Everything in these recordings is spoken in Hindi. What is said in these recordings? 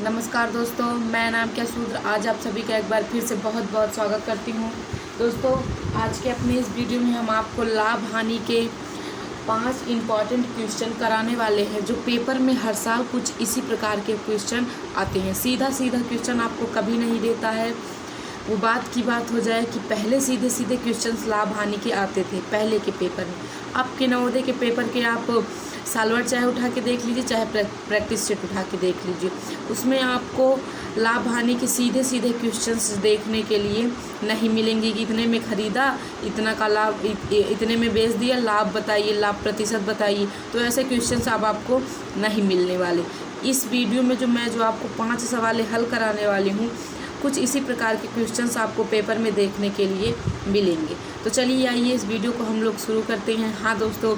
नमस्कार दोस्तों, मैं नाम क्या शूद्र आज आप सभी का एक बार फिर से बहुत बहुत स्वागत करती हूँ। दोस्तों, आज के अपने इस वीडियो में हम आपको लाभ हानि के 5 इम्पॉर्टेंट क्वेश्चन कराने वाले हैं, जो पेपर में हर साल कुछ इसी प्रकार के क्वेश्चन आते हैं। सीधा सीधा क्वेश्चन आपको कभी नहीं देता है। वो बात की बात हो जाए कि पहले सीधे सीधे क्वेश्चंस लाभ हानि के आते थे पहले के पेपर में। आपके नवोदय के पेपर के आप सालवर चाहे उठा के देख लीजिए, चाहे प्रैक्टिस सेट उठा के देख लीजिए, उसमें आपको लाभ हानि के सीधे सीधे क्वेश्चंस देखने के लिए नहीं मिलेंगे कि इतने में ख़रीदा, इतना का लाभ, इतने में बेच दिया, लाभ बताइए, लाभ प्रतिशत बताइए। तो ऐसे क्वेश्चंस अब आपको नहीं मिलने वाले। इस वीडियो में जो आपको 5 सवाल हल कराने वाली हूँ, कुछ इसी प्रकार के क्वेश्चंस आपको पेपर में देखने के लिए मिलेंगे। तो चलिए आइए इस वीडियो को हम लोग शुरू करते हैं। हाँ दोस्तों,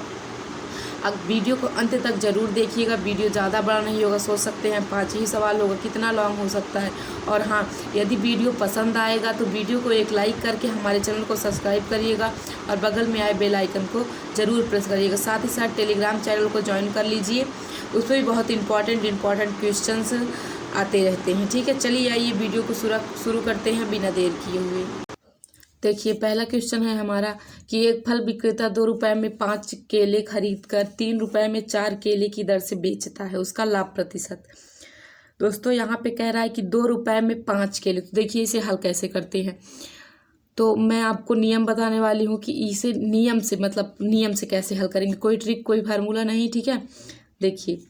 अब वीडियो को अंत तक ज़रूर देखिएगा। वीडियो ज़्यादा बड़ा नहीं होगा, सोच सकते हैं 5 ही सवाल होगा, कितना लॉन्ग हो सकता है। और हाँ, यदि वीडियो पसंद आएगा तो वीडियो को एक लाइक करके हमारे चैनल को सब्सक्राइब करिएगा और बगल में आए बेल आइकन को ज़रूर प्रेस करिएगा। साथ ही साथ टेलीग्राम चैनल को ज्वाइन कर लीजिए, उस पर भी बहुत इंपॉर्टेंट क्वेश्चंस आते रहते हैं। ठीक है, चलिए आइए वीडियो को शुरू करते हैं बिना देर किए हुए। देखिए, पहला क्वेश्चन है हमारा कि एक फल विक्रेता 2 रुपये में 5 केले खरीद कर 3 रुपये में 4 केले की दर से बेचता है, उसका लाभ प्रतिशत। दोस्तों, यहाँ पे कह रहा है कि 2 रुपये में 5 केले। तो देखिए इसे हल कैसे करते हैं। तो मैं आपको नियम बताने वाली हूँ कि इसे नियम से कैसे हल करेंगे। कोई ट्रिक, कोई फार्मूला नहीं, ठीक है। देखिए,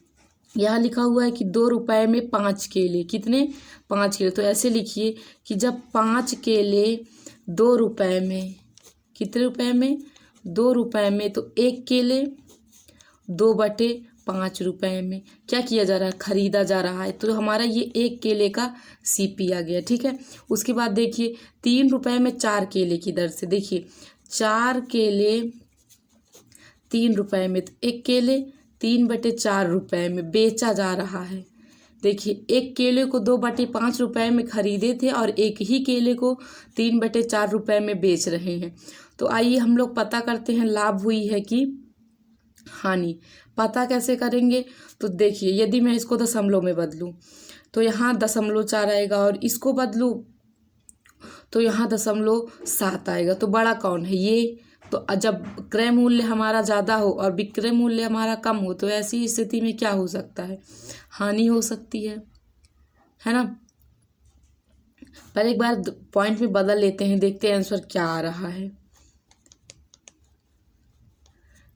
यहाँ लिखा हुआ है कि 2 रुपये में 5 केले, कितने? 5 केले। तो ऐसे लिखिए कि जब 5 केले 2 रुपये में, कितने रुपए में? 2 रुपये में, तो 1 केले 2/5 रुपये में क्या किया जा रहा है? खरीदा जा रहा है। तो हमारा ये 1 केले का CP आ गया, ठीक है। उसके बाद देखिए 3 रुपये में 4 केले की दर से, देखिए 4 केले 3 रुपये में, तो 1 केले 3/4 रुपये में बेचा जा रहा है। देखिए, 1 केले को 2/5 रुपये में खरीदे थे और 1 ही केले को 3/4 रुपये में बेच रहे हैं। तो आइए हम लोग पता करते हैं लाभ हुई है कि हानि। पता कैसे करेंगे? तो देखिए, यदि मैं इसको दशमलव में बदलूं तो यहाँ 0.4 आएगा, और इसको बदलूं तो यहाँ 0.7 आएगा। तो बड़ा कौन है? ये। तो जब क्रय मूल्य हमारा ज़्यादा हो और विक्रय मूल्य हमारा कम हो, तो ऐसी स्थिति में क्या हो सकता है? हानि हो सकती है ना। पहले एक बार पॉइंट में बदल लेते हैं, देखते हैं आंसर क्या आ रहा है।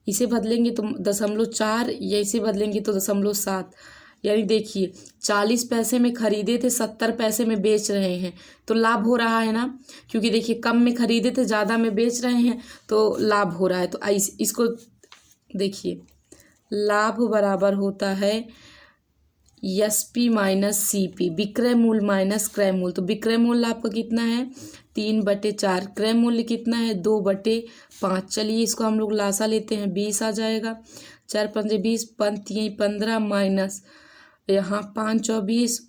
इसे बदलेंगे तो 0.4, या इसे बदलेंगे तो 0.7। यानी देखिए, 40 पैसे में खरीदे थे, 70 पैसे में बेच रहे हैं, तो लाभ हो रहा है ना। क्योंकि देखिए, कम में खरीदे थे, ज़्यादा में बेच रहे हैं, तो लाभ हो रहा है। तो इसको देखिए, लाभ बराबर होता है SP माइनस CP, विक्रय मूल्य माइनस क्रय मूल्य। तो विक्रय मूल्य आपका कितना है? 3/4। क्रय मूल्य कितना है? 2/5। चलिए इसको हम लोग लासा लेते हैं, 20 आ जाएगा। 4 पंजे 20, 15 माइनस यहाँ 5 24,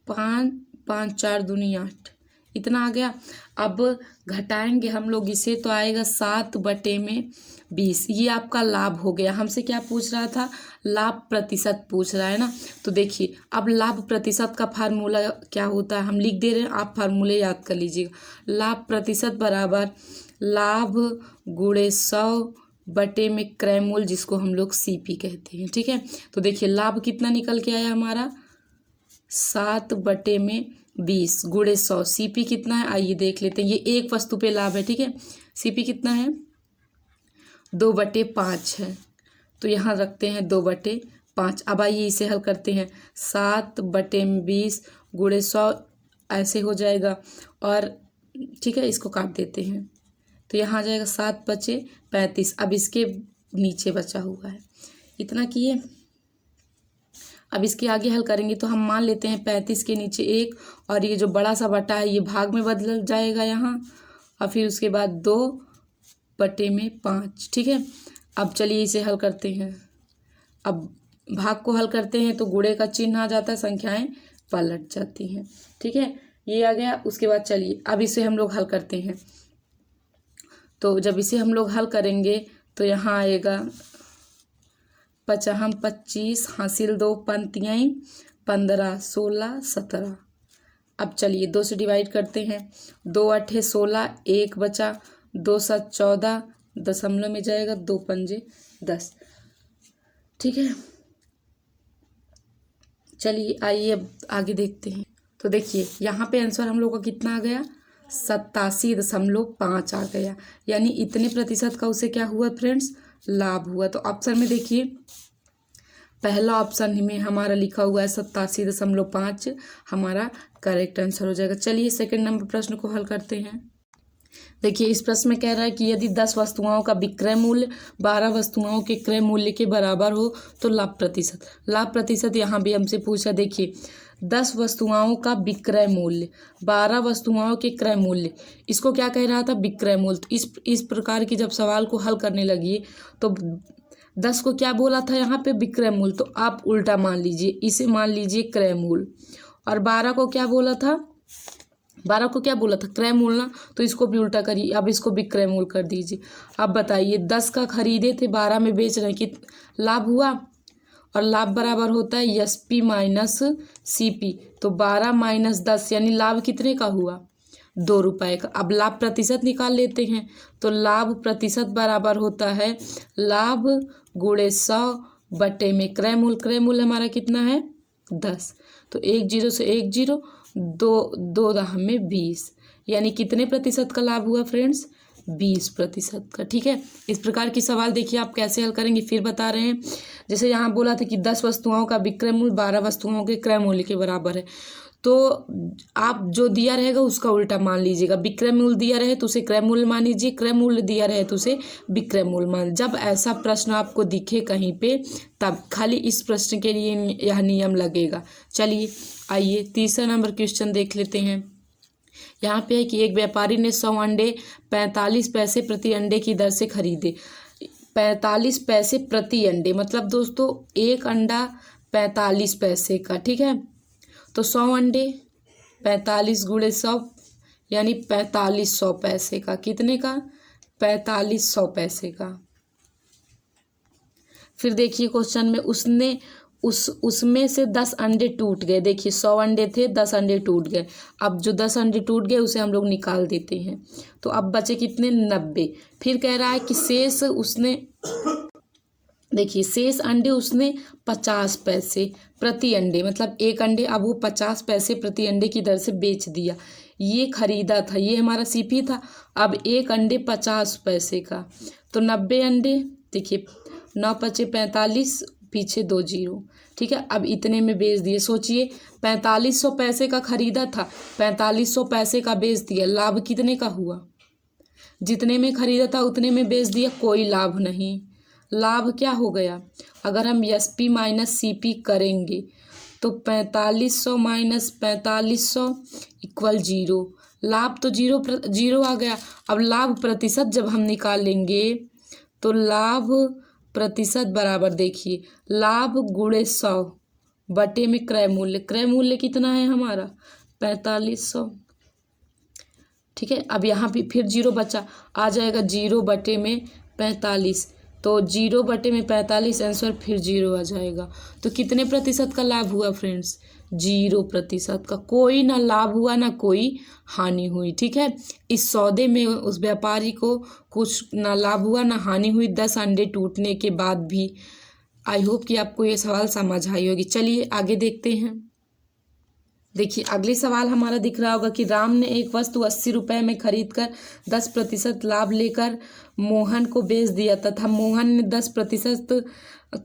5 4 दूनी 8, इतना आ गया। अब घटाएंगे हम लोग इसे, तो आएगा 7/20। ये आपका लाभ हो गया। हमसे क्या पूछ रहा था? लाभ प्रतिशत पूछ रहा है ना। तो देखिए, अब लाभ प्रतिशत का फार्मूला क्या होता है, हम लिख दे रहे हैं, आप फार्मूले याद कर लीजिएगा। लाभ प्रतिशत बराबर लाभ गुणे 100 में क्रय मूल्य, जिसको हम लोग CP कहते हैं, ठीक है। तो देखिए, लाभ कितना निकल के आया हमारा? 7/20 गुणे 100। CP कितना है? आइए देख लेते हैं। ये एक वस्तु पे लाभ है, ठीक है। CP कितना है? 2/5 है। तो यहाँ रखते हैं 2/5। अब आइए इसे हल करते हैं। 7/20 गुणे 100 ऐसे हो जाएगा, और ठीक है, इसको काट देते हैं। तो यहाँ आ जाएगा 7 बचे 35। अब इसके नीचे बचा हुआ है, इतना किए। अब इसके आगे हल करेंगे तो हम मान लेते हैं 35 के नीचे 1, और ये जो बड़ा सा बटा है ये भाग में बदल जाएगा यहाँ, और फिर उसके बाद 2/5, ठीक है। अब चलिए इसे हल करते हैं। अब भाग को हल करते हैं तो गुणे का चिन्ह आ जाता है, संख्याएं पलट जाती हैं, ठीक है। ये आ गया। उसके बाद चलिए अब इसे हम लोग हल करते हैं। तो जब इसे हम लोग हल करेंगे तो यहाँ आएगा 55 25 हासिल 2 पंक्तियाँ 15, 16, 17। अब चलिए 2 से डिवाइड करते हैं। 2 8 16, 1 बचा, 2 7 14, दशमलव में जाएगा, 2 पंजे 10। ठीक है, चलिए आइए अब आगे देखते हैं। तो देखिए यहाँ पे आंसर हम लोग का कितना आ गया, 87.5 आ गया। यानी इतने प्रतिशत का उसे क्या हुआ फ्रेंड्स, लाभ हुआ। तो ऑप्शन में देखिए पहला ऑप्शन में हमारा लिखा हुआ है 87.5 हमारा करेक्ट आंसर हो जाएगा। चलिए सेकंड नंबर प्रश्न को हल करते हैं। देखिए इस प्रश्न में कह रहा है कि यदि 10 वस्तुओं का विक्रय मूल्य 12 वस्तुओं के क्रय मूल्य के बराबर हो तो लाभ प्रतिशत। लाभ प्रतिशत यहाँ भी हमसे पूछा। देखिए 10 वस्तुओं का विक्रय मूल्य, 12 वस्तुओं के क्रय मूल्य, इसको क्या कह रहा था, विक्रय मूल्य। तो इस प्रकार की जब सवाल को हल करने लगी तो 10 को क्या बोला था यहाँ पे, विक्रय मूल्य। तो आप उल्टा मान लीजिए, इसे मान लीजिए क्रय मूल्य। और 12 को क्या बोला था, 12 को क्या बोला था, क्रय मूल्य ना। तो इसको भी उल्टा करिए, अब इसको भी क्रय मूल्य कर दीजिए। अब बताइए 10 का खरीदे थे, 12 में बेच रहे हैं, कि लाभ हुआ। और लाभ बराबर होता है SP माइनस CP। तो 12 माइनस 10 यानी लाभ कितने का हुआ, 2 रुपये का। अब लाभ प्रतिशत निकाल लेते हैं। तो लाभ प्रतिशत बराबर होता है लाभ गुणे 100 बटे में क्रय मूल्य। क्रय मूल्य हमारा कितना है, 10। तो 1 0 से 1 0, 2 दाह में 20। यानी कितने प्रतिशत का लाभ हुआ फ्रेंड्स, 20% का। ठीक है, इस प्रकार की सवाल देखिए आप कैसे हल करेंगे, फिर बता रहे हैं। जैसे यहाँ बोला था कि 10 वस्तुओं का विक्रय मूल्य 12 वस्तुओं के क्रय मूल्य के बराबर है। तो आप जो दिया रहेगा उसका उल्टा मान लीजिएगा। विक्रय मूल्य दिया रहे तो उसे क्रय मूल्य मान लीजिए, क्रय मूल्य दिया रहे तो उसे विक्रय मूल्य मान। जब ऐसा प्रश्न आपको दिखे कहीं पे तब खाली इस प्रश्न के लिए यह नियम लगेगा। चलिए आइए तीसरा नंबर क्वेश्चन देख लेते हैं। यहाँ पे है कि एक व्यापारी ने 100 अंडे 45 पैसे प्रति अंडे की दर से खरीदे। 45 पैसे प्रति अंडे मतलब दोस्तों एक अंडा 45 पैसे का। ठीक है, तो 100 अंडे 45 गुणे 100 यानी 4500 पैसे का। कितने का, 4500 पैसे का। फिर देखिए क्वेश्चन में उसने उसमें से 10 अंडे टूट गए। देखिए 100 अंडे थे, 10 अंडे टूट गए। अब जो 10 अंडे टूट गए उसे हम लोग निकाल देते हैं। तो अब बचे कितने, 90। फिर कह रहा है कि शेष उसने, देखिए शेष अंडे उसने 50 पैसे प्रति अंडे मतलब एक अंडे अब वो 50 पैसे प्रति अंडे की दर से बेच दिया। ये खरीदा था, ये हमारा CP था। अब एक अंडे 50 पैसे का, तो 90 अंडे। देखिए 9 पचे 45, पीछे 2 0। ठीक है, अब इतने में बेच दिए। सोचिए 4500 पैसे का खरीदा था, 4500 पैसे का बेच दिया। लाभ कितने का हुआ, जितने में खरीदा था उतने में बेच दिया, कोई लाभ नहीं। लाभ क्या हो गया, अगर हम SP माइनस CP करेंगे तो 4500 माइनस 4500 इक्वल 0। लाभ तो 0 आ गया। अब लाभ प्रतिशत जब हम निकालेंगे तो लाभ प्रतिशत बराबर, देखिए लाभ गुणे 100 बटे में क्रय मूल्य। क्रय मूल्य कितना है हमारा, 4500। ठीक है, अब यहाँ भी फिर 0 बचा, आ जाएगा 0 बटे में 45। तो 0 बटे में 45 आंसर फिर 0 आ जाएगा। तो कितने प्रतिशत का लाभ हुआ फ्रेंड्स, 0% का। कोई ना लाभ हुआ ना कोई हानि हुई। ठीक है, इस सौदे में उस व्यापारी को कुछ ना लाभ हुआ ना हानि हुई 10 अंडे टूटने के बाद भी। आई होप कि आपको ये सवाल समझ आई होगी। चलिए आगे देखते हैं। देखिए अगली सवाल हमारा दिख रहा होगा कि राम ने एक वस्तु 80 रुपये में खरीदकर 10% लाभ लेकर मोहन को बेच दिया तथा मोहन ने 10%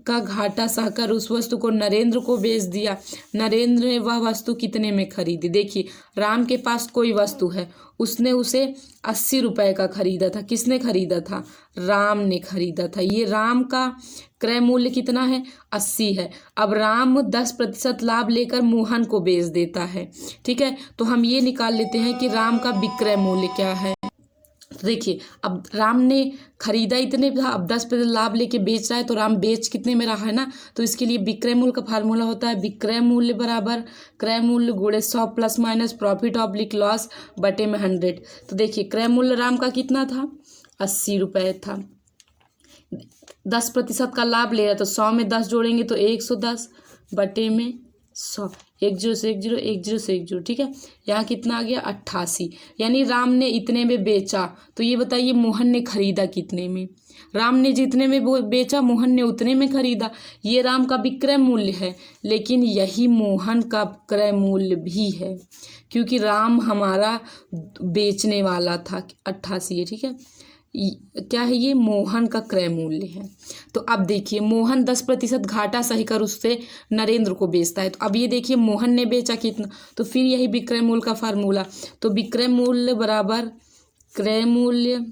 का घाटा सहकर उस वस्तु को नरेंद्र को बेच दिया। नरेंद्र ने वह वस्तु कितने में खरीदी। देखिए राम के पास कोई वस्तु है, उसने उसे 80 रुपये का खरीदा था। किसने खरीदा था, राम ने खरीदा था। ये राम का क्रय मूल्य कितना है, 80 है। अब राम 10% लाभ लेकर मोहन को बेच देता है। ठीक है, तो हम ये निकाल लेते हैं कि राम का विक्रय मूल्य क्या है। देखिए अब राम ने खरीदा इतने था, अब 10% लाभ लेके बेच रहा है, तो राम बेच कितने में रहा है ना। तो इसके लिए विक्रय मूल्य का फार्मूला होता है विक्रय मूल्य बराबर क्रय मूल्य गुणे 100 plus minus profit oblique loss बटे में 100। तो देखिए क्रय मूल्य राम का कितना था, 80 रुपये था। 10% का लाभ ले रहा तो 100 में 10 जोड़ेंगे तो 110 बटे में 100, 10 से 10, 10 से 10, ठीक है। यहाँ कितना आ गया 88, यानी राम ने इतने में बेचा। तो ये बताइए मोहन ने खरीदा कितने में? राम ने जितने में बेचा मोहन ने उतने में खरीदा। ये राम का विक्रय मूल्य है, लेकिन यही मोहन का क्रय मूल्य भी है, क्योंकि राम हमारा बेचने वाला था। 88 है, ठीक है। क्या है ये? मोहन का क्रय मूल्य है। तो अब देखिए मोहन 10% घाटा सही कर उससे नरेंद्र को बेचता है। तो अब ये देखिए मोहन ने बेचा कितना, तो फिर यही विक्रय मूल्य का फार्मूला। तो विक्रय मूल्य बराबर क्रय मूल्य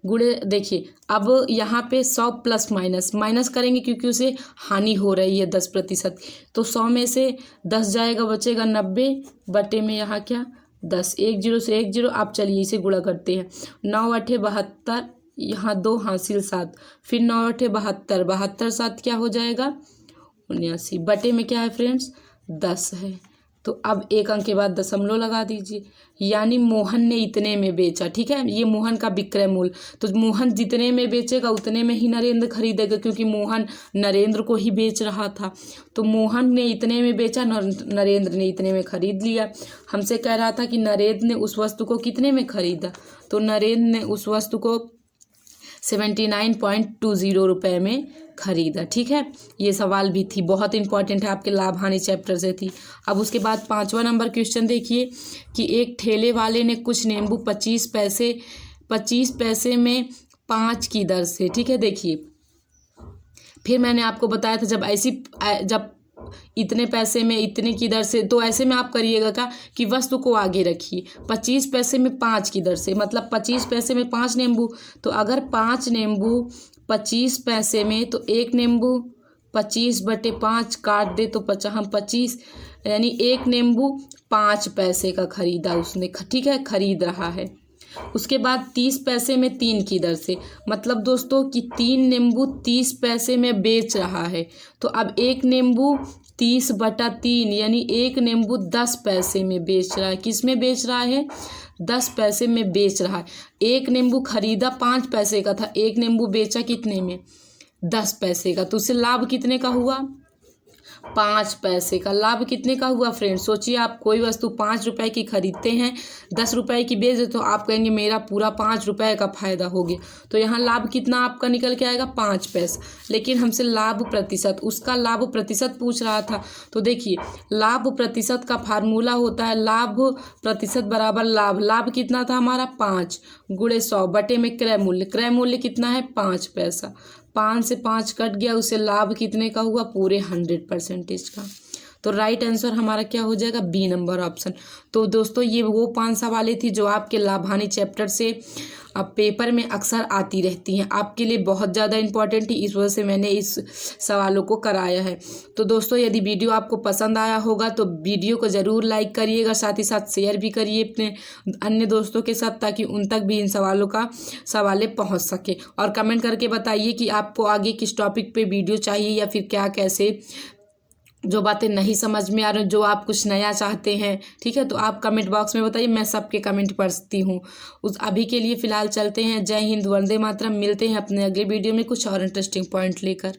गुणे, देखिए अब यहाँ पे 100 प्लस माइनस करेंगे क्योंकि उसे हानि हो रही है 10%। तो 100 में से 10 जाएगा, बचेगा 90 बटे में यहाँ क्या 10, 10 से 10। आप चलिए इसे गुणा करते हैं। 9 8 72, यहाँ 2 हासिल 7, फिर 9 8 72, 72 7 क्या हो जाएगा 79 बटे में क्या है फ्रेंड्स 10 है। तो अब एक अंक के बाद दशमलव लगा दीजिए, यानी मोहन ने इतने में बेचा, ठीक है। ये मोहन का विक्रय मूल्य। तो मोहन जितने में बेचेगा उतने में ही नरेंद्र खरीदेगा, क्योंकि मोहन नरेंद्र को ही बेच रहा था। तो मोहन ने इतने में बेचा, नरेंद्र ने इतने में खरीद लिया। हमसे कह रहा था कि नरेंद्र ने उस वस्तु को कितने में खरीदा, तो नरेंद्र ने उस वस्तु को 79.20 रुपये में खरीदा, ठीक है। ये सवाल भी थी, बहुत इंपॉर्टेंट है, आपके लाभ हानि चैप्टर से थी। अब उसके बाद 5वां नंबर क्वेश्चन देखिए कि एक ठेले वाले ने कुछ नींबू 25 पैसे में 5 की दर से, ठीक है। देखिए फिर मैंने आपको बताया था जब इतने पैसे में इतने की दर से, तो ऐसे में आप करिएगा क्या कि वस्तु को आगे रखिए। 25 पैसे में 5 की दर से, मतलब 25 पैसे में 5 नींबू। तो अगर 5 नींबू 25 पैसे में, तो एक नींबू 25 बटे 5 काट दे तो 25, यानी एक नींबू 5 पैसे का खरीदा उसने, ठीक है, खरीद रहा है। उसके बाद 30 पैसे में 3 की दर से, मतलब दोस्तों कि 3 नींबू 30 पैसे में बेच रहा है। तो अब एक नींबू 30 बटा 3, यानी एक नींबू 10 पैसे में बेच रहा है। किस में बेच रहा है? 10 पैसे में बेच रहा है। एक नींबू खरीदा 5 पैसे का था, एक नींबू बेचा कितने में? 10 पैसे का। तो उससे लाभ कितने का हुआ? 5 पैसे का। लाभ कितने का हुआ फ्रेंड्स? सोचिए, आप कोई वस्तु 5 रुपए की खरीदते हैं, 10 रुपए की बेच देते, तो आप कहेंगे मेरा पूरा 5 रुपए का फायदा हो गया। तो यहाँ लाभ कितना आपका निकल के आएगा? 5 पैसा। लेकिन हमसे लाभ प्रतिशत, उसका लाभ प्रतिशत पूछ रहा था। तो देखिए लाभ प्रतिशत का फार्मूला होता है लाभ प्रतिशत बराबर लाभ कितना था हमारा? 5 गुणे 100 बटे में क्रय मूल्य कितना है? 5 पैसा। 5 से 5 कट गया, उसे लाभ कितने का हुआ? पूरे 100% का। तो राइट आंसर हमारा क्या हो जाएगा? B number option. तो दोस्तों ये वो 5 सवालें थी जो आपके लाभ हानि चैप्टर से अब पेपर में अक्सर आती रहती हैं, आपके लिए बहुत ज़्यादा इंपॉर्टेंट थी, इस वजह से मैंने इस सवालों को कराया है। तो दोस्तों यदि वीडियो आपको पसंद आया होगा तो वीडियो को ज़रूर लाइक करिएगा, साथ ही साथ शेयर भी करिए अपने अन्य दोस्तों के साथ, ताकि उन तक भी इन सवालें पहुंच सके। और कमेंट करके बताइए कि आपको आगे किस टॉपिक पे वीडियो चाहिए, या फिर क्या कैसे जो बातें नहीं समझ में आ रही, जो आप कुछ नया चाहते हैं, ठीक है। तो आप कमेंट बॉक्स में बताइए, मैं सबके कमेंट पढ़ती हूँ। अभी के लिए फ़िलहाल चलते हैं। जय हिंद, वंदे मातरम। मिलते हैं अपने अगले वीडियो में कुछ और इंटरेस्टिंग पॉइंट लेकर।